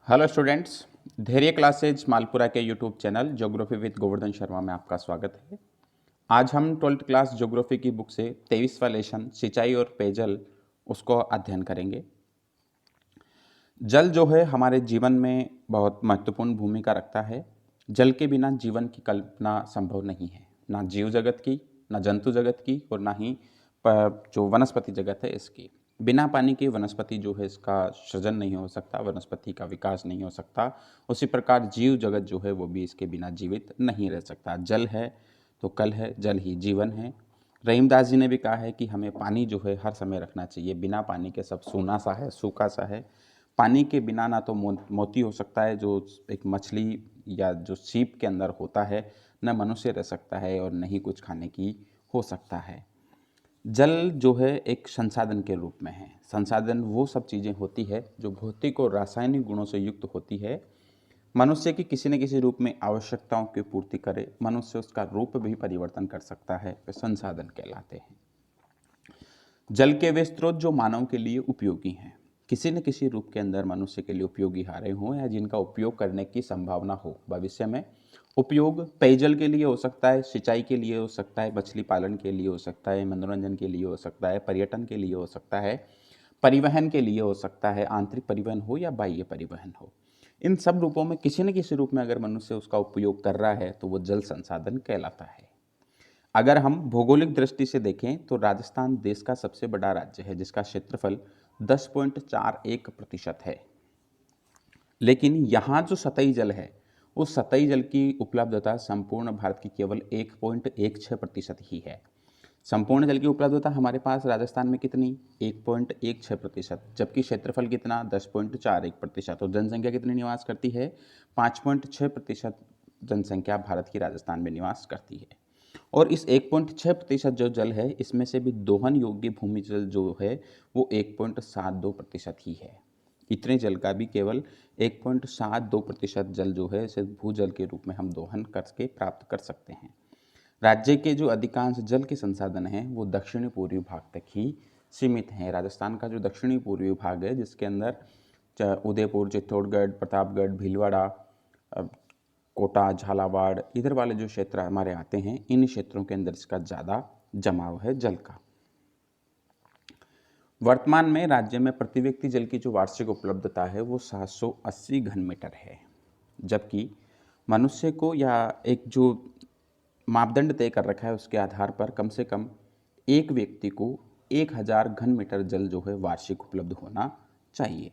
Hello students, धैर्य classes Malpura के YouTube channel geography with Govardhan Sharma में आपका स्वागत है। आज हम 12th क्लास ज्योग्राफी की बुक से 23वां लेसन सिंचाई और पेयजल उसको अध्ययन करेंगे। जल जो है हमारे जीवन में बहुत महत्वपूर्ण भूमिका रखता है। जल के बिना जीवन की कल्पना संभव नहीं है, ना जीव जगत की, ना जंतु जगत की और ना ही जो वनस्पति जगत है इसकी। बिना पानी के वनस्पति जो है इसका सृजन नहीं हो सकता, वनस्पति का विकास नहीं हो सकता। उसी प्रकार जीव जगत जो है वो भी इसके बिना जीवित नहीं रह सकता। जल है तो कल है, जल ही जीवन है। रहीमदास जी ने भी कहा है कि हमें पानी जो है हर समय रखना चाहिए। बिना पानी के सब सूना सा है, सूखा सा है। पानी के बिना ना तो मोती हो सकता है जो एक मछली या जो सीप के अंदर होता है, न मनुष्य रह सकता है और न ही कुछ खाने की हो सकता है। जल जो है एक संसाधन के रूप में है। संसाधन वो सब चीज़ें होती है जो भौतिक और रासायनिक गुणों से युक्त होती है। मनुष्य की किसी न किसी रूप में आवश्यकताओं की पूर्ति करे, मनुष्य उसका रूप भी परिवर्तन कर सकता है, वे संसाधन कहलाते हैं। जल के वे स्रोत जो मानव के लिए उपयोगी हैं, किसी न किसी रूप के अंदर मनुष्य के लिए उपयोगी आ रहे हों या जिनका उपयोग करने की संभावना हो भविष्य में। उपयोग पेयजल के लिए हो सकता है, सिंचाई के लिए हो सकता है, मछली पालन के लिए हो सकता है, मनोरंजन के लिए हो सकता है, पर्यटन के लिए हो सकता है, परिवहन के लिए हो सकता है, आंतरिक परिवहन हो या बाह्य परिवहन हो। इन सब रूपों में किसी न किसी रूप में अगर मनुष्य उसका उपयोग कर रहा है तो वो जल संसाधन कहलाता है। अगर हम भौगोलिक दृष्टि से देखें तो राजस्थान देश का सबसे बड़ा राज्य है जिसका क्षेत्रफल 10.41% है। लेकिन यहाँ जो सतही जल है उस सतही जल की उपलब्धता संपूर्ण भारत की केवल 1.16% ही है। संपूर्ण जल की उपलब्धता हमारे पास राजस्थान में कितनी? 1.16%, जबकि क्षेत्रफल कितना? 10.41%। और जनसंख्या कितनी निवास करती है? 5.6% जनसंख्या भारत की राजस्थान में निवास करती है। और इस 1.6% जो जल है इसमें से भी दोहन योग्य भूमि जल जो है वो 1.72% ही है। इतने जल का भी केवल 1.72% जल जो है इसे भूजल के रूप में हम दोहन करके प्राप्त कर सकते हैं। राज्य के जो अधिकांश जल के संसाधन हैं वो दक्षिणी पूर्वी भाग तक ही सीमित हैं। राजस्थान का जो दक्षिणी पूर्वी भाग है जिसके अंदर उदयपुर, चित्तौड़गढ़, प्रतापगढ़, भीलवाड़ा, कोटा, झालावाड़, इधर वाले जो क्षेत्र हमारे आते हैं, इन क्षेत्रों के अंदर इसका ज़्यादा जमाव है जल का। वर्तमान में राज्य में प्रति व्यक्ति जल की जो वार्षिक उपलब्धता है वो 780 घन मीटर है, जबकि मनुष्य को या एक जो मापदंड तय कर रखा है उसके आधार पर कम से कम एक व्यक्ति को 1000 घन मीटर जल जो है वार्षिक उपलब्ध होना चाहिए।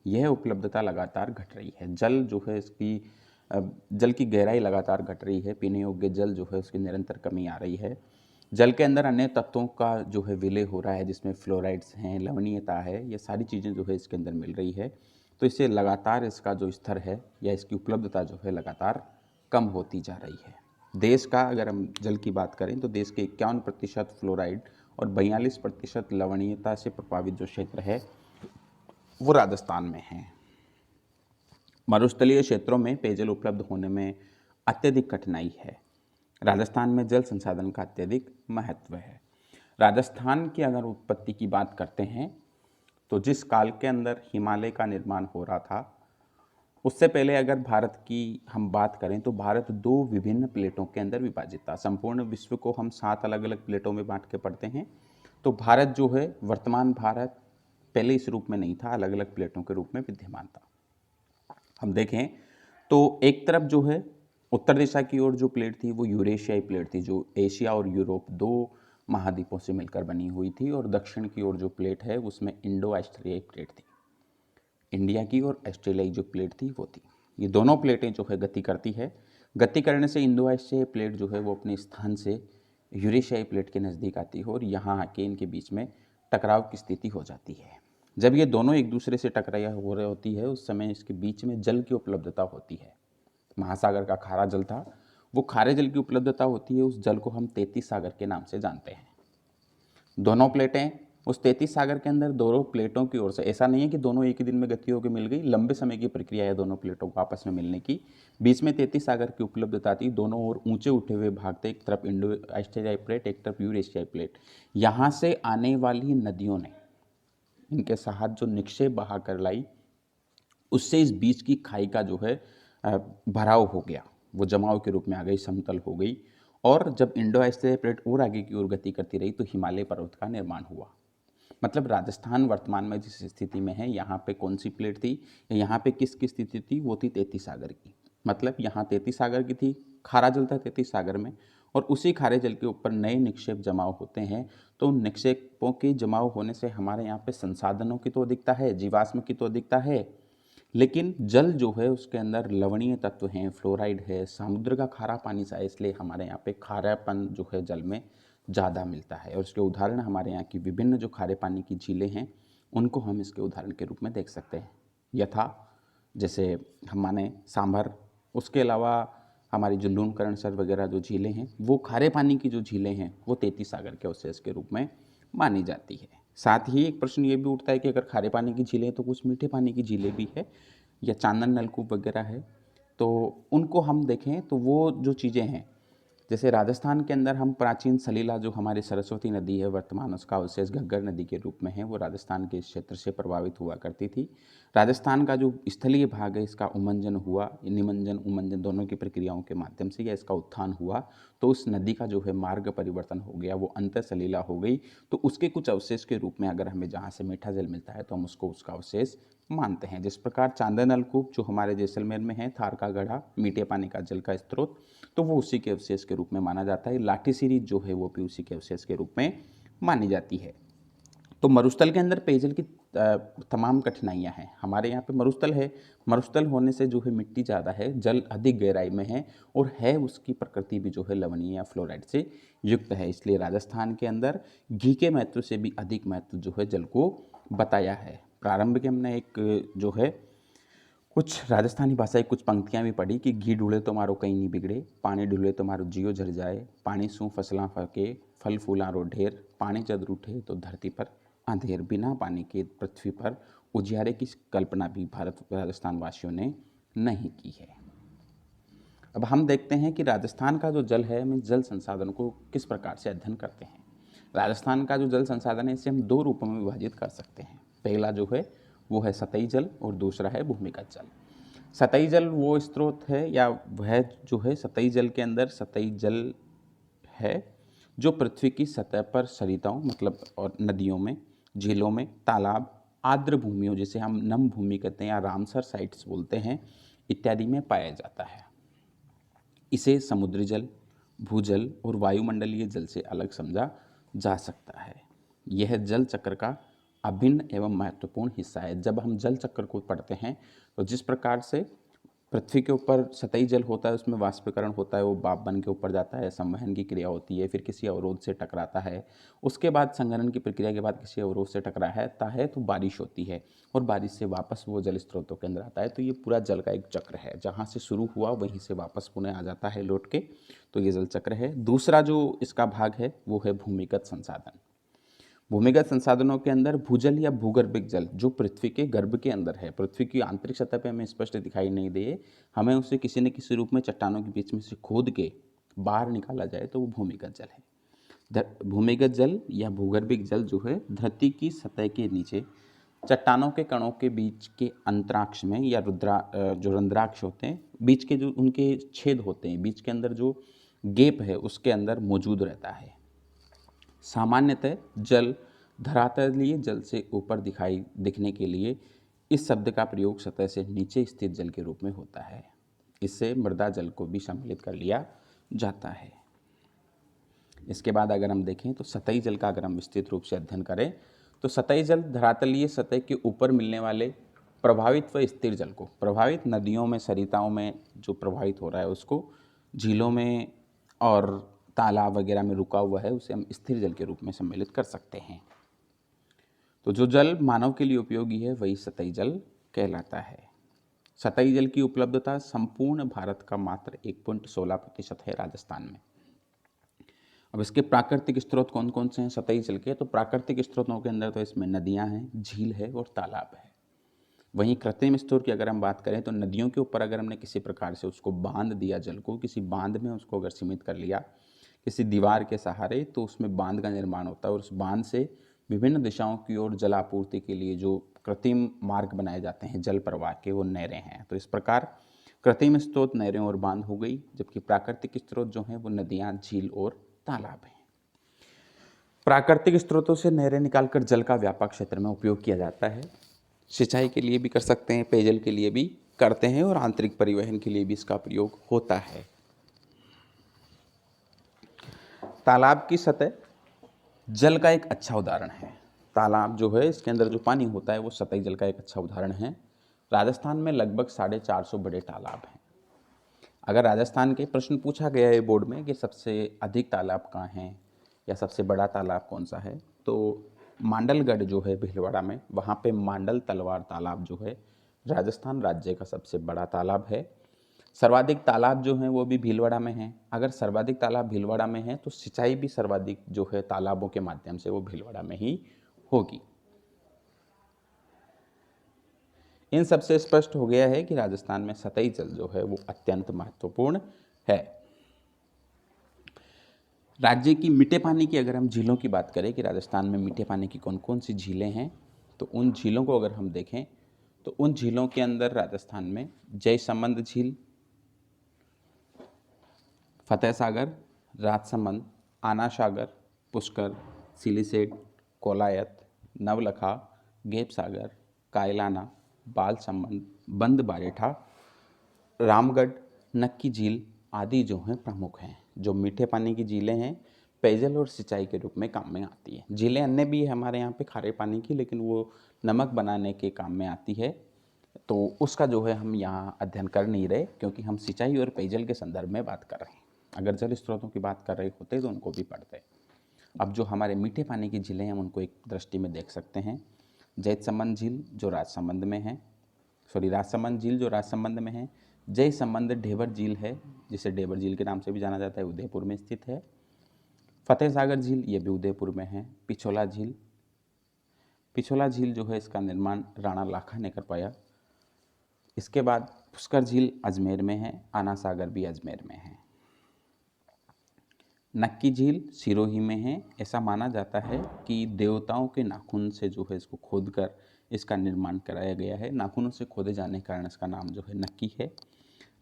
यह उपलब्धता लगातार घट रही है। जल जो है इसकी जल की गहराई लगातार घट रही है। पीने योग्य जल जो है उसकी निरंतर कमी आ रही है। जल के अंदर अन्य तत्वों का जो है विलय हो रहा है जिसमें फ्लोराइड्स हैं, लवणीयता है, ये सारी चीज़ें जो है इसके अंदर मिल रही है। तो इससे लगातार इसका जो स्तर है या इसकी उपलब्धता जो है लगातार कम होती जा रही है। देश का अगर हम जल की बात करें तो देश के 51% फ्लोराइड और 42% लवणीयता से प्रभावित जो क्षेत्र है वो राजस्थान में है। मरुस्थलीय क्षेत्रों में पेयजल उपलब्ध होने में अत्यधिक कठिनाई है। राजस्थान में जल संसाधन का अत्यधिक महत्व है। राजस्थान की अगर उत्पत्ति की बात करते हैं तो जिस काल के अंदर हिमालय का निर्माण हो रहा था उससे पहले अगर भारत की हम बात करें तो भारत 2 विभिन्न प्लेटों के अंदर विभाजित था। संपूर्ण विश्व को हम 7 अलग अलग प्लेटों में बांट के पढ़ते हैं। तो भारत जो है वर्तमान भारत पहले इस रूप में नहीं था, अलग अलग प्लेटों के रूप में विद्यमान था। हम देखें तो एक तरफ जो है उत्तर दिशा की ओर जो प्लेट थी वो यूरेशियाई प्लेट थी जो एशिया और यूरोप 2 महाद्वीपों से मिलकर बनी हुई थी, और दक्षिण की ओर जो प्लेट है उसमें इंडो ऑस्ट्रेलियाई प्लेट थी। इंडिया की और ऑस्ट्रेलियाई जो प्लेट थी वो थी। ये दोनों प्लेटें जो है गति करती है। गति करने से इंडो एशियाई प्लेट जो है वो अपने स्थान से यूरेशियाई प्लेट के नज़दीक आती है और यहाँ आके इनके बीच में टकराव की स्थिति हो जाती है। जब ये दोनों एक दूसरे से टकराया हो रही होती है उस समय इसके बीच में जल की उपलब्धता होती है। महासागर का खारा जल था, वो खारे जल की उपलब्धता होती है। उस जल को हम 33 सागर के नाम से जानते हैं। दोनों प्लेटें उस 33 सागर के अंदर दोनों प्लेटों की ओर से, ऐसा नहीं है कि दोनों एक ही दिन में गति होकर मिल गई, लंबे समय की प्रक्रिया है दोनों प्लेटों को आपस में मिलने की। बीच में 33 सागर की उपलब्धता थी। दोनों ओर ऊंचे उठे हुए भाग थे, एक तरफ इंडो ऑस्ट्रेलियाई प्लेट, एक तरफ यूरेशियाई प्लेट। यहाँ से आने वाली नदियों ने इनके साथ जो निक्षेप बहा कर लाई उससे इस बीच की खाई का जो है भराव हो गया, वो जमाव के रूप में आ गई, समतल हो गई। और जब इंडो आइसलैंड प्लेट और आगे की ओर गति करती रही तो हिमालय पर्वत का निर्माण हुआ। मतलब राजस्थान वर्तमान में जिस स्थिति में है, यहाँ पे कौन सी प्लेट थी, यहाँ पे किसकी स्थिति थी, वो थी तैतीस सागर की। मतलब यहाँ तैतीस सागर की थी, खारा जल था तैतीस सागर में, और उसी खारे जल के ऊपर नए निक्षेप जमाव होते हैं। तो उन निक्षेपों के जमाव होने से हमारे यहाँ पे संसाधनों की तो अधिकता है, जीवाश्म की तो अधिकता है, लेकिन जल जो है उसके अंदर लवणीय तत्व हैं, फ्लोराइड है, समुद्र का खारा पानी सा है, इसलिए हमारे यहाँ पे खारापन जो है जल में ज़्यादा मिलता है। और इसके उदाहरण हमारे यहाँ की विभिन्न जो खारे पानी की झीलें हैं उनको हम इसके उदाहरण के रूप में देख सकते हैं। यथा जैसे हम माने सांभर, उसके अलावा हमारी जो लूणकरणसर वगैरह जो झीलें हैं वो खारे पानी की जो झीलें हैं वो तैतीस सागर के अवशेष के रूप में मानी जाती है। साथ ही एक प्रश्न ये भी उठता है कि अगर खारे पानी की झीलें तो कुछ मीठे पानी की झीलें भी है या चांदन नलकूप वगैरह है, तो उनको हम देखें तो वो जो चीज़ें हैं, जैसे राजस्थान के अंदर हम प्राचीन सलीला जो हमारी सरस्वती नदी है वर्तमान उसका अवशेष घग्गर नदी के रूप में है, वो राजस्थान के इस क्षेत्र से प्रभावित हुआ करती थी। राजस्थान का जो स्थलीय भाग है इसका उमंजन हुआ, निमंजन उमंजन दोनों की प्रक्रियाओं के माध्यम से या इसका उत्थान हुआ, तो उस नदी का जो है मार्ग परिवर्तन हो गया, वो अंतर सलीला हो गई। तो उसके कुछ अवशेष के रूप में अगर हमें जहाँ से मीठा जल मिलता है तो हम उसको उसका अवशेष मानते हैं। जिस प्रकार चांदन नलकूप जो हमारे जैसलमेर में है, थार का गढ़ा, मीठे पानी का जल का स्रोत, तो वो उसी के अवशेष के रूप में माना जाता है। लाठी सीरीज जो है वो भी उसी के अवशेष के रूप में मानी जाती है। तो मरुस्थल के अंदर पेयजल की तमाम कठिनाइयाँ हैं। हमारे यहाँ पे मरुस्थल है, मरुस्थल होने से जो है मिट्टी ज़्यादा है, जल अधिक गहराई में है, और है उसकी प्रकृति भी जो है लवणीय या फ्लोराइड से युक्त है। इसलिए राजस्थान के अंदर घी के महत्व से भी अधिक महत्व जो है जल को बताया है। प्रारंभ के हमने एक जो है कुछ राजस्थानी भाषा की कुछ पंक्तियाँ भी पढ़ी कि घी ढूले तो मारो कहीं नहीं बिगड़े, पानी ढूले तो मारो जियो झर जाए, पानी सूं फसलां फके, फल फूलां रो ढेर, पानी जद रूठे तो धरती पर अंधेर। बिना पानी के पृथ्वी पर उजियारे की कल्पना भी भारत राजस्थान वासियों ने नहीं की है। अब हम देखते हैं कि राजस्थान का जो जल है, हम इस जल संसाधन को किस प्रकार से अध्ययन करते हैं। राजस्थान का जो जल संसाधन है इसे हम दो रूपों में विभाजित कर सकते हैं। पहला जो है वो है सतही जल और दूसरा है भूमिगत जल। सतही जल वो स्रोत है या वह जो है सतही जल के अंदर सतही जल है जो पृथ्वी की सतह पर सरिताओं मतलब और नदियों में, झीलों में, तालाब, आर्द्र भूमियों जिसे हम नम भूमि कहते हैं या रामसर साइट्स बोलते हैं इत्यादि में पाया जाता है। इसे समुद्री जल, भूजल और वायुमंडलीय जल से अलग समझा जा सकता है। यह जल चक्र का अभिन्न एवं महत्वपूर्ण हिस्सा है। जब हम जल चक्र को पढ़ते हैं तो जिस प्रकार से पृथ्वी के ऊपर सतही जल होता है उसमें वाष्पीकरण होता है, वो भाप बन के ऊपर जाता है, संवहन की क्रिया होती है, फिर किसी अवरोध से टकराता है, उसके बाद संघनन की प्रक्रिया के बाद किसी अवरोध से टकराता है तो बारिश होती है और बारिश से वापस वो जल स्रोतों के अंदर आता है। तो ये पूरा जल का एक चक्र है, जहाँ से शुरू हुआ वहीं से वापस पुनः आ जाता है लौट के, तो ये जल चक्र है। दूसरा जो इसका भाग है वो है भूमिगत संसाधन। भूमिगत संसाधनों के अंदर भूजल या भूगर्भिक जल जो पृथ्वी के गर्भ के अंदर है, पृथ्वी की आंतरिक सतह पे हमें स्पष्ट दिखाई नहीं दे, हमें उसे किसी न किसी रूप में चट्टानों के बीच में से खोद के बाहर निकाला जाए तो वो भूमिगत जल है। भूमिगत जल या भूगर्भिक जल जो है धरती की सतह के नीचे चट्टानों के कणों के बीच के अंतराक्ष में या जो रंध्राक्ष होते हैं, बीच के जो उनके छेद होते हैं, बीच के अंदर जो गैप है उसके अंदर मौजूद रहता है। सामान्यतः जल धरातलीय जल से ऊपर दिखने के लिए इस शब्द का प्रयोग सतह से नीचे स्थित जल के रूप में होता है। इससे मृदा जल को भी सम्मिलित कर लिया जाता है। इसके बाद अगर हम देखें तो सतही जल का अगर हम विस्तृत रूप से अध्ययन करें तो सतही जल धरातलीय सतह के ऊपर मिलने वाले प्रभावित व स्थिर जल को, प्रभावित नदियों में, सरिताओं में जो प्रभावित हो रहा है उसको, झीलों में और तालाब वगैरह में रुका हुआ है उसे हम स्थिर जल के रूप में सम्मिलित कर सकते हैं। तो जो जल मानव के लिए उपयोगी है वही सतही जल कहलाता है। सतही जल की उपलब्धता संपूर्ण भारत का मात्र 1.16% है राजस्थान में। अब इसके प्राकृतिक स्रोत कौन कौन से हैं सतही जल के? तो प्राकृतिक स्रोतों के अंदर तो इसमें नदियां हैं, झील है और तालाब है। वहीं कृत्रिम स्रोत की अगर हम बात करें तो नदियों के ऊपर अगर हमने किसी प्रकार से उसको बांध दिया, जल को किसी बांध में उसको अगर सीमित कर लिया किसी दीवार के सहारे, तो उसमें बांध का निर्माण होता है और उस बांध से विभिन्न दिशाओं की ओर जल आपूर्ति के लिए जो कृत्रिम मार्ग बनाए जाते हैं जल प्रवाह के, वो नहरें हैं। तो इस प्रकार कृत्रिम स्रोत नहरें और बांध हो गई, जबकि प्राकृतिक स्रोत जो हैं वो नदियाँ, झील और तालाब हैं। प्राकृतिक स्रोतों से नहरें निकालकर जल का व्यापक क्षेत्र में उपयोग किया जाता है। सिंचाई के लिए भी कर सकते हैं, पेयजल के लिए भी करते हैं और आंतरिक परिवहन के लिए भी इसका प्रयोग होता है। तालाब की सतह जल का एक अच्छा उदाहरण है। तालाब जो है, इसके अंदर जो पानी होता है वो सतही जल का एक अच्छा उदाहरण है। राजस्थान में लगभग 450 बड़े तालाब हैं। अगर राजस्थान के प्रश्न पूछा गया है बोर्ड में कि सबसे अधिक तालाब कहाँ हैं या सबसे बड़ा तालाब कौन सा है, तो मांडलगढ़ जो है भीलवाड़ा में, वहाँ पे मांडल तलवार तालाब जो है राजस्थान राज्य का सबसे बड़ा तालाब है। सर्वाधिक तालाब जो हैं वो भी भीलवाड़ा में हैं। अगर सर्वाधिक तालाब भीलवाड़ा में हैं तो सिंचाई भी सर्वाधिक जो है तालाबों के माध्यम से वो भीलवाड़ा में ही होगी। इन सबसे स्पष्ट हो गया है कि राजस्थान में सतही जल जो है वो अत्यंत महत्वपूर्ण है। राज्य की मीठे पानी की अगर हम झीलों की बात करें कि राजस्थान में मीठे पानी की कौन कौन सी झीलें हैं, तो उन झीलों को अगर हम देखें तो उन झीलों के अंदर राजस्थान में जयसमंद झील, फतेह सागर, राजसमंद, आना सागर, पुष्कर, सिलीसेट, कोलायत, नवलखा, गेप सागर, कायलाना, बालसमंद, बंद बारेठा, रामगढ़, नक्की झील आदि जो हैं प्रमुख हैं। जो मीठे पानी की झीलें हैं, पेयजल और सिंचाई के रूप में काम में आती है। झीलें अन्य भी है हमारे यहाँ पे खारे पानी की, लेकिन वो नमक बनाने के काम में आती है, तो उसका जो है हम यहाँ अध्ययन कर नहीं रहे, क्योंकि हम सिंचाई और पेयजल के संदर्भ में बात कर रहे हैं। अगर जल स्रोतों की बात कर रहे होते तो उनको भी पढ़ते। अब जो हमारे मीठे पानी की झीलें हैं हम उनको एक दृष्टि में देख सकते हैं। जयसमंद झील जो राजसमंद में है, राजसमंद झील जो राजसमंद में है। जयसमंद ढेबर झील है, जिसे ढेबर झील के नाम से भी जाना जाता है, उदयपुर में स्थित है। फतेह सागर झील ये भी उदयपुर में है। पिछोला झील, पिछोला झील जो है इसका निर्माण राणा लाखा ने कर पाया। इसके बाद पुष्कर झील अजमेर में है, आना सागर भी अजमेर में है। नक्की झील सिरोही में है। ऐसा माना जाता है कि देवताओं के नाखून से जो है इसको खोदकर इसका निर्माण कराया गया है। नाखूनों से खोदे जाने के कारण इसका नाम जो है नक्की है।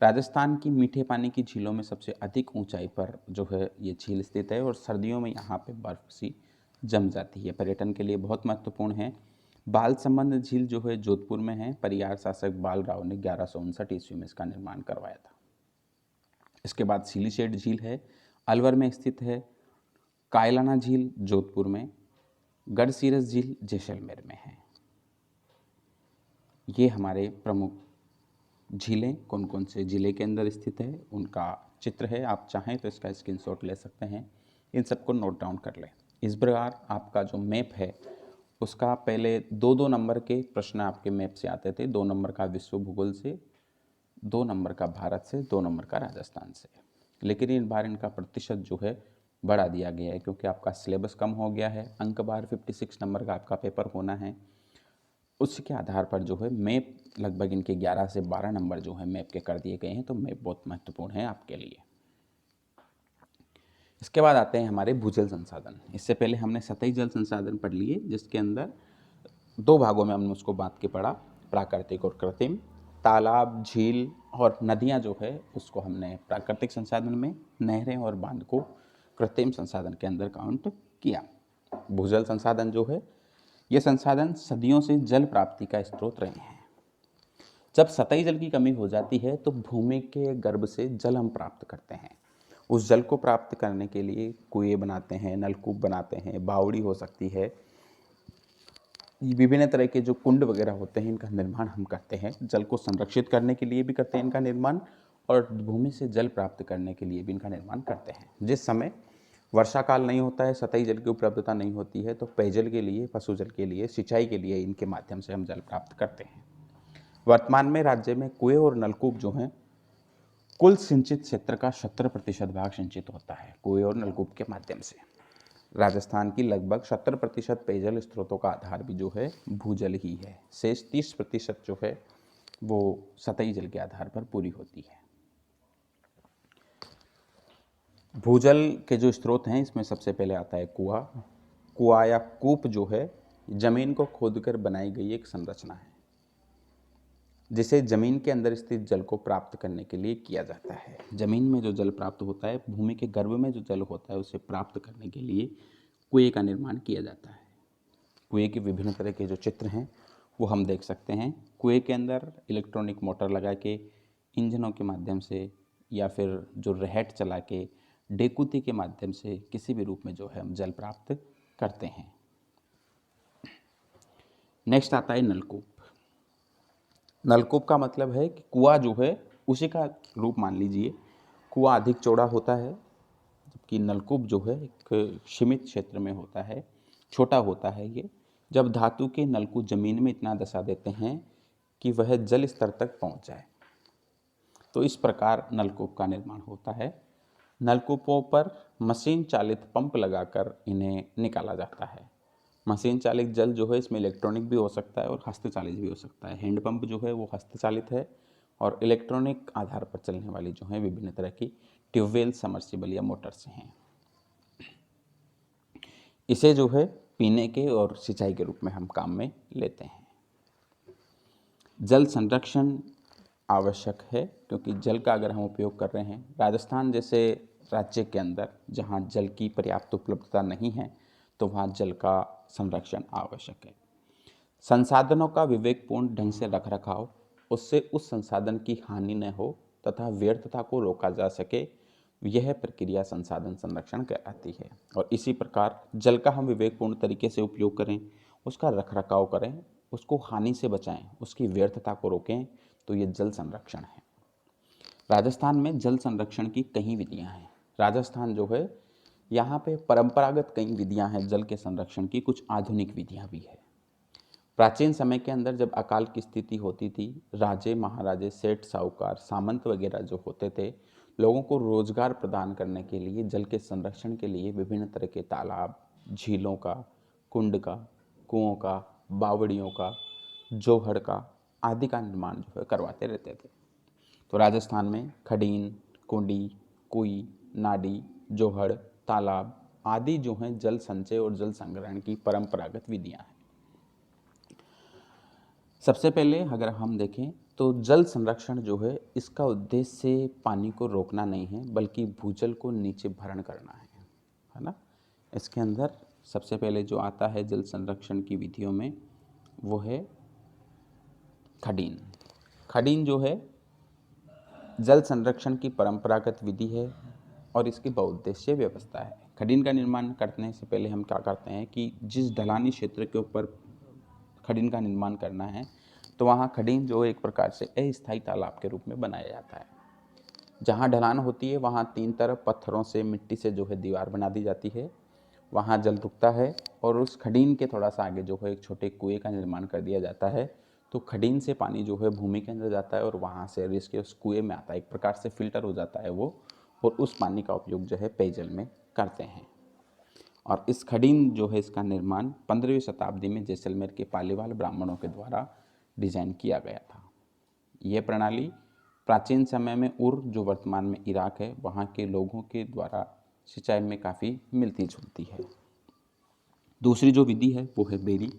राजस्थान की मीठे पानी की झीलों में सबसे अधिक ऊंचाई पर जो है ये झील स्थित है और सर्दियों में यहाँ पे बर्फ सी जम जाती है। पर्यटन के लिए बहुत महत्वपूर्ण है। बालसमंद झील जो है जोधपुर में है। परियार शासक बाल राव ने 1159 ईस्वी में इसका निर्माण करवाया था। इसके बाद सिलीसेट झील है, अलवर में स्थित है। कायलाना झील जोधपुर में, गढ़सीरस झील जैसलमेर में है। ये हमारे प्रमुख झीलें कौन कौन से जिले के अंदर स्थित है उनका चित्र है। आप चाहें तो इसका स्क्रीनशॉट ले सकते हैं, इन सबको नोट डाउन कर लें। इस प्रकार आपका जो मैप है उसका पहले 2-2 नंबर के प्रश्न आपके मैप से आते थे। 2 नंबर का विश्व भूगोल से, 2 नंबर का भारत से, 2 नंबर का राजस्थान से। लेकिन इन बार इनका प्रतिशत जो है बढ़ा दिया गया है, क्योंकि आपका सिलेबस कम हो गया है। अंक बार 56 नंबर का आपका पेपर होना है। उसके आधार पर जो है मैप लगभग इनके 11 से 12 नंबर जो है मैप के कर दिए गए हैं। तो मैप बहुत महत्वपूर्ण है आपके लिए। इसके बाद आते हैं हमारे भूजल संसाधन। इससे पहले हमने सतही जल संसाधन पढ़ लिए, जिसके अंदर 2 भागों में हमने उसको बांट के पढ़ा, प्राकृतिक और कृत्रिम। तालाब, झील और नदियाँ जो है उसको हमने प्राकृतिक संसाधन में, नहरें और बांध को कृत्रिम संसाधन के अंदर काउंट किया। भूजल संसाधन जो है, ये संसाधन सदियों से जल प्राप्ति का स्रोत रहे हैं। जब सतही जल की कमी हो जाती है तो भूमि के गर्भ से जल हम प्राप्त करते हैं। उस जल को प्राप्त करने के लिए कुएं बनाते हैं, नलकूप बनाते हैं, बावड़ी हो सकती है, विभिन्न तरह के जो कुंड वगैरह होते हैं इनका निर्माण हम करते हैं। जल को संरक्षित करने के लिए भी करते हैं इनका निर्माण, और भूमि से जल प्राप्त करने के लिए भी इनका निर्माण करते हैं। जिस समय वर्षा काल नहीं होता है, सतही जल की उपलब्धता नहीं होती है, तो पेयजल के लिए, पशुजल के लिए, सिंचाई के लिए इनके माध्यम से हम जल प्राप्त करते हैं। वर्तमान में राज्य में कुएं और नलकूप जो हैं, कुल सिंचित क्षेत्र का 70% भाग सिंचित होता है कुएं और नलकूप के माध्यम से। राजस्थान की लगभग 70% पेयजल स्रोतों का आधार भी जो है भूजल ही है। शेष 30% जो है वो सतही जल के आधार पर पूरी होती है। भूजल के जो स्रोत हैं इसमें सबसे पहले आता है कुआं। कुआं या कूप जो है जमीन को खोदकर बनाई गई एक संरचना है जिसे जमीन के अंदर स्थित जल को प्राप्त करने के लिए किया जाता है। जमीन में जो जल प्राप्त होता है, भूमि के गर्भ में जो जल होता है, उसे प्राप्त करने के लिए कुएं का निर्माण किया जाता है। कुएं के विभिन्न तरह के जो चित्र हैं वो हम देख सकते हैं। कुएं के अंदर इलेक्ट्रॉनिक मोटर लगा के, इंजनों के माध्यम से, या फिर जो रहट चला के, डेकुती के माध्यम से किसी भी रूप में जो है हम जल प्राप्त करते हैं। नेक्स्ट आता है नलकूप। नलकूप का मतलब है कि कुआं जो है उसी का रूप मान लीजिए। कुआं अधिक चौड़ा होता है, जबकि नलकूप जो है एक सीमित क्षेत्र में होता है, छोटा होता है ये। जब धातु के नलकूप जमीन में इतना दसा देते हैं कि वह जल स्तर तक पहुंच जाए, तो इस प्रकार नलकूप का निर्माण होता है। नलकूपों पर मशीन चालित पंप लगाकर इन्हें निकाला जाता है। मशीन चालित जल जो है इसमें इलेक्ट्रॉनिक भी हो सकता है और हस्तचालित भी हो सकता है। हैंडपंप जो है वो हस्तचालित है, और इलेक्ट्रॉनिक आधार पर चलने वाली जो है विभिन्न तरह की ट्यूबवेल, समर्सिबल या मोटर्स हैं। इसे जो है पीने के और सिंचाई के रूप में हम काम में लेते हैं। जल संरक्षण आवश्यक है, क्योंकि जल का अगर हम उपयोग कर रहे हैं, राजस्थान जैसे राज्य के अंदर जहाँ जल की पर्याप्त उपलब्धता नहीं है, तो वहाँ जल का संरक्षण आवश्यक है। संसाधनों का विवेकपूर्ण ढंग से रख रखाव, उससे उस संसाधन की हानि न हो तथा व्यर्थता को रोका जा सके, यह प्रक्रिया संसाधन संरक्षण कहलाती है। और इसी प्रकार जल का हम विवेकपूर्ण तरीके से उपयोग करें, उसका रख रखाव करें, उसको हानि से बचाएं, उसकी व्यर्थता को रोकें, तो ये जल संरक्षण है। राजस्थान में जल संरक्षण की कई विधियां हैं। राजस्थान जो है यहाँ पे परंपरागत कई विधियां हैं जल के संरक्षण की, कुछ आधुनिक विधियां भी है। प्राचीन समय के अंदर जब अकाल की स्थिति होती थी, राजे, महाराजे, सेठ, साहूकार, सामंत वगैरह जो होते थे, लोगों को रोजगार प्रदान करने के लिए जल के संरक्षण के लिए विभिन्न तरह के तालाब, झीलों का, कुंड का, कुओं का, बावड़ियों का, जोहड़ का आदि का निर्माण जो है करवाते रहते थे। तो राजस्थान में खडीन, कुंडी, कुई, नाडी, जोहड़, तालाब आदि जो हैं जल संचय और जल संग्रहण की परंपरागत विधियां हैं। सबसे पहले अगर हम देखें तो जल संरक्षण जो है इसका उद्देश्य पानी को रोकना नहीं है, बल्कि भूजल को नीचे भरण करना है ना। इसके अंदर सबसे पहले जो आता है जल संरक्षण की विधियों में वो है खडीन। खडीन जो है जल संरक्षण की परंपरागत विधि है और इसकी बहुउद्देशीय व्यवस्था है। खडीन का निर्माण करने से पहले हम क्या करते हैं कि जिस ढलानी क्षेत्र के ऊपर खडीन का निर्माण करना है, तो वहाँ खडीन जो एक प्रकार से अस्थायी तालाब के रूप में बनाया जाता है। जहाँ ढलान होती है वहाँ तीन तरफ पत्थरों से, मिट्टी से जो है दीवार बना दी जाती है, वहाँ जल रुकता है और उस खडीन के थोड़ा सा आगे जो है एक छोटे कुएं का निर्माण कर दिया जाता है। तो खडीन से पानी जो है भूमि के अंदर जाता है और वहाँ से रिस के उस कुएं में आता है, एक प्रकार से फिल्टर हो जाता है वो, और उस पानी का उपयोग जो है पेयजल में करते हैं। और इस खडीन जो है इसका निर्माण 15वीं शताब्दी में जैसलमेर के पालीवाल ब्राह्मणों के द्वारा डिजाइन किया गया था। यह प्रणाली प्राचीन समय में उर, जो वर्तमान में इराक है, वहाँ के लोगों के द्वारा सिंचाई में काफ़ी मिलती जुलती है। दूसरी जो विधि है वो है बेरी।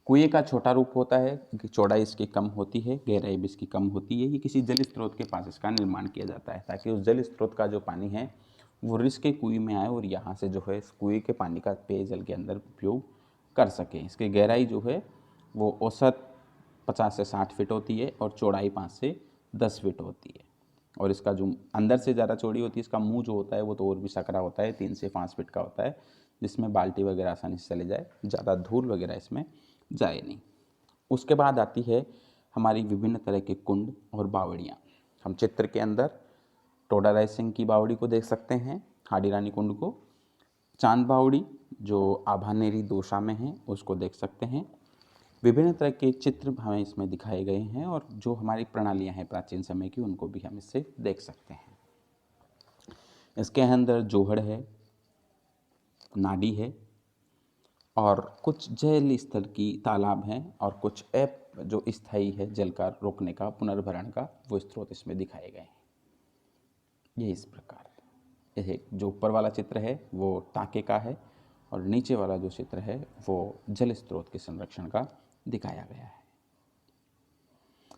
कुएं का छोटा रूप होता है, चौड़ाई इसकी कम होती है, गहराई भी इसकी कम होती है। ये किसी जल स्रोत के पास इसका निर्माण किया जाता है ताकि उस जल स्रोत का जो पानी है वो रिस के कुएं में आए और यहाँ से जो है इस कुएं के पानी का पेयजल के अंदर उपयोग कर सके। इसकी गहराई जो है वो औसत 50 से 60 फीट होती है और चौड़ाई 5 से 10 फीट होती है। और इसका जो अंदर से ज़्यादा चौड़ी होती है, इसका मुंह जो होता है वो तो और भी सकरा होता है, 3 से 5 फीट का होता है, जिसमें बाल्टी वगैरह आसानी से चले जाए, ज़्यादा धूल वगैरह इसमें जाए नहीं। उसके बाद आती है हमारी विभिन्न तरह के कुंड और बावड़ियाँ। हम चित्र के अंदर टोडा राय सिंह की बावड़ी को देख सकते हैं, हाडी रानी कुंड को। चांद बावड़ी जो आभानेरी दोसा में है उसको देख सकते हैं। विभिन्न तरह के चित्र हमें इसमें दिखाए गए हैं और जो हमारी प्रणालियाँ हैं प्राचीन समय की उनको भी हम इससे देख सकते हैं। इसके अंदर जोहड़ है, नाडी है और कुछ जल स्थल की तालाब हैं और कुछ ऐप जो स्थायी है जल का रोकने का, पुनर्भरण का, वो स्रोत इसमें दिखाए गए हैं। ये इस प्रकार है। जो ऊपर वाला चित्र है वो टाँके का है और नीचे वाला जो चित्र है वो जल स्रोत के संरक्षण का दिखाया गया है।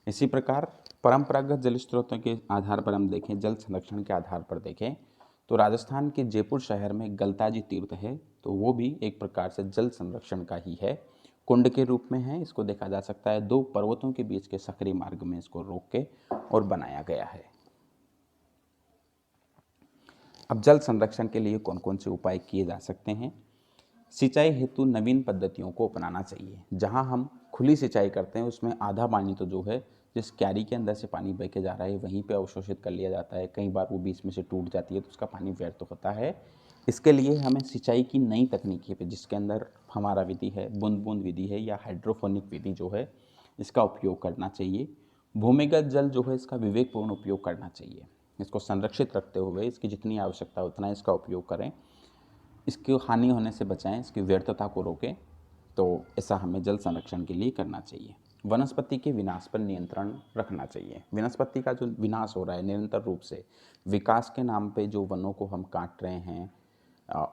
इसी प्रकार परंपरागत जल स्रोतों के आधार पर हम देखें, जल संरक्षण के आधार पर देखें तो राजस्थान के जयपुर शहर में गलताजी तीर्थ है, तो वो भी एक प्रकार से जल संरक्षण का ही है। कुंड के रूप में है, इसको देखा जा सकता है। दो पर्वतों के बीच के सकरी मार्ग में इसको रोक के और बनाया गया है। अब जल संरक्षण के लिए कौन कौन से उपाय किए जा सकते हैं? सिंचाई हेतु नवीन पद्धतियों को अपनाना चाहिए। जहां हम खुली सिंचाई करते हैं उसमें आधा पानी तो जो है जिस क्यारी के अंदर से पानी बह के जा रहा है वहीं पे अवशोषित कर लिया जाता है। कई बार वो बीच में से टूट जाती है तो उसका पानी व्यर्थ होता है। इसके लिए हमें सिंचाई की नई तकनीकी पे, जिसके अंदर हमारा विधि है बूंद बूंद विधि है या हाइड्रोफोनिक विधि जो है, इसका उपयोग करना चाहिए। भूमिगत जल जो है इसका विवेकपूर्ण उपयोग करना चाहिए। इसको संरक्षित रखते हुए इसकी जितनी आवश्यकता है उतना इसका उपयोग करें, इसकी हानि होने से बचाएं, इसकी व्यर्थता को रोकें। तो ऐसा हमें जल संरक्षण के लिए करना चाहिए। वनस्पति के विनाश पर नियंत्रण रखना चाहिए। वनस्पति का जो विनाश हो रहा है निरंतर रूप से, विकास के नाम पे जो वनों को हम काट रहे हैं,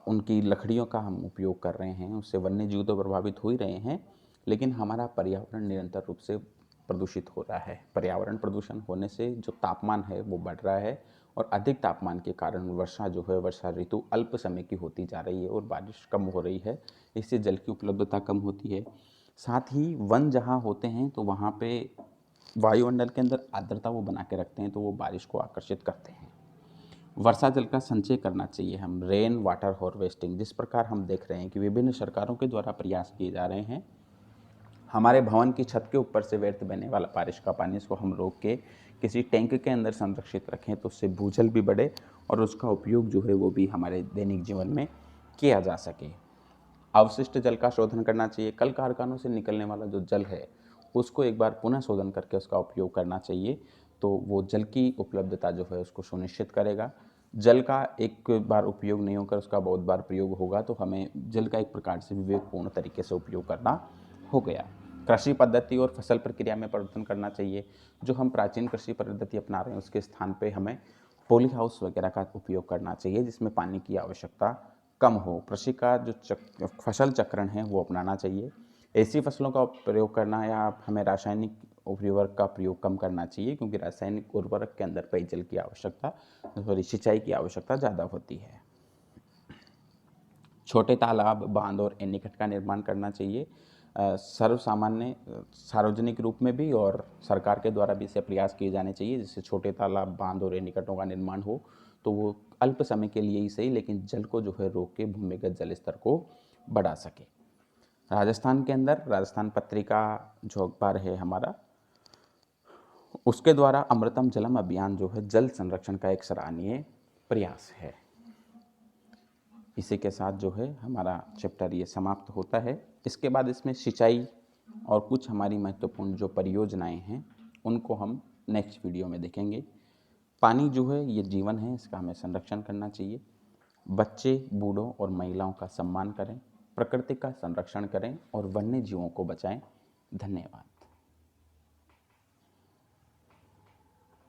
उनकी लकड़ियों का हम उपयोग कर रहे हैं, उससे वन्य जीव तो प्रभावित हो ही रहे हैं, लेकिन हमारा पर्यावरण निरंतर रूप से प्रदूषित हो रहा है। पर्यावरण प्रदूषण होने से जो तापमान है वो बढ़ रहा है और अधिक तापमान के कारण वर्षा जो है, वर्षा ऋतु अल्प समय की होती जा रही है और बारिश कम हो रही है। इससे जल की उपलब्धता कम होती है। साथ ही वन जहाँ होते हैं तो वहाँ पे वायुमंडल के अंदर आर्द्रता वो बना के रखते हैं, तो वो बारिश को आकर्षित करते हैं। वर्षा जल का संचय करना चाहिए हम, रेन वाटर हार्वेस्टिंग। जिस प्रकार हम देख रहे हैं कि विभिन्न सरकारों के द्वारा प्रयास किए जा रहे हैं, हमारे भवन की छत के ऊपर से व्यर्थ बहने वाला बारिश का पानी, इसको हम रोक के किसी टैंक के अंदर संरक्षित रखें तो उससे भूजल भी बढ़े और उसका उपयोग जो है वो भी हमारे दैनिक जीवन में किया जा सके। अवशिष्ट जल का शोधन करना चाहिए। कल कारखानों से निकलने वाला जो जल है उसको एक बार पुनः शोधन करके उसका उपयोग करना चाहिए, तो वो जल की उपलब्धता जो है उसको सुनिश्चित करेगा। जल का एक बार उपयोग नहीं होकर उसका बहुत बार प्रयोग होगा, तो हमें जल का एक प्रकार से विवेकपूर्ण तरीके से उपयोग करना हो गया। कृषि पद्धति और फसल प्रक्रिया में परिवर्तन करना चाहिए। जो हम प्राचीन कृषि पद्धति अपना रहे हैं उसके स्थान पे हमें पॉली हाउस वगैरह का उपयोग करना चाहिए, जिसमें पानी की आवश्यकता कम हो। कृषि का जो फसल चक्रण है वो अपनाना चाहिए। ऐसी फसलों का प्रयोग करना या हमें रासायनिक उर्वरक का प्रयोग कम करना चाहिए, क्योंकि रासायनिक उर्वरक के अंदर पेयजल की आवश्यकता, सिंचाई की आवश्यकता ज़्यादा होती है। छोटे तालाब, बांध और एनीकट का निर्माण करना चाहिए। सर्व सामान्य सार्वजनिक रूप में भी और सरकार के द्वारा भी इसे प्रयास किए जाने चाहिए, जिससे छोटे तालाब, बांध और एनीकटों का निर्माण हो तो वो अल्प समय के लिए ही सही, लेकिन जल को जो है रोक के भूमिगत जल स्तर को बढ़ा सके। राजस्थान के अंदर राजस्थान पत्रिका जो अखबार है हमारा, उसके द्वारा अमृतम जलम अभियान जो है जल संरक्षण का एक सराहनीय प्रयास है। इसी के साथ जो है हमारा चैप्टर ये समाप्त होता है। इसके बाद इसमें सिंचाई और कुछ हमारी महत्वपूर्ण जो परियोजनाएं हैं उनको हम नेक्स्ट वीडियो में देखेंगे। पानी जो है ये जीवन है, इसका हमें संरक्षण करना चाहिए। बच्चे, बूढ़ों और महिलाओं का सम्मान करें, प्रकृति का संरक्षण करें और वन्य जीवों को बचाएं। धन्यवाद।